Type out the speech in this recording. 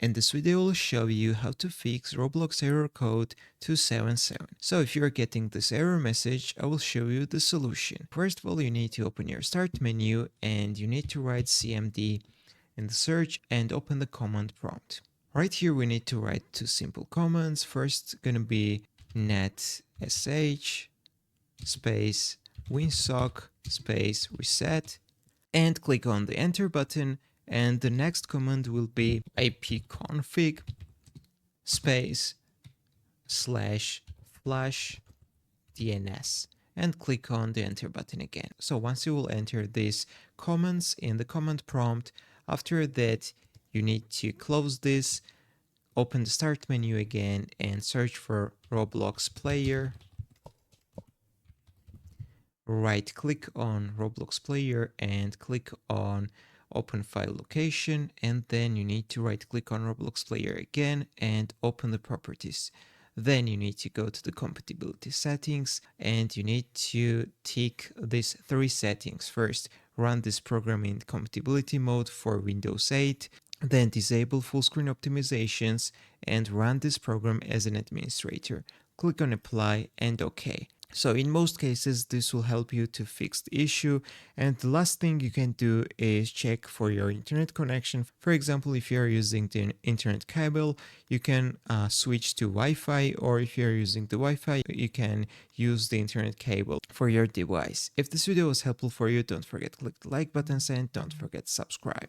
and this video will show you how to fix Roblox Error Code 277. So if you're getting this error message, I will show you the solution. First of all, you need to open your start menu and you need to write CMD in the search and open the command prompt. Right here we need to write two simple commands. First gonna be net sh space winsock space reset and click on the enter button, and the next command will be ipconfig space /flash DNS and click on the enter button again. So once you will enter these commands in the command prompt, after that you need to close this, open the start menu again and search for Roblox player. Right click on Roblox player and click on open file location, and then you need to right click on Roblox player again and open the properties. Then you need to go to the compatibility settings and you need to tick these three settings. First, run this program in compatibility mode for Windows 8, then disable full screen optimizations and run this program as an administrator. Click on apply and OK. So in most cases, this will help you to fix the issue. And the last thing you can do is check for your internet connection. For example, if you're using the internet cable, you can switch to Wi-Fi, or if you're using the Wi-Fi, you can use the internet cable for your device. If this video was helpful for you, don't forget to click the like button and don't forget to subscribe.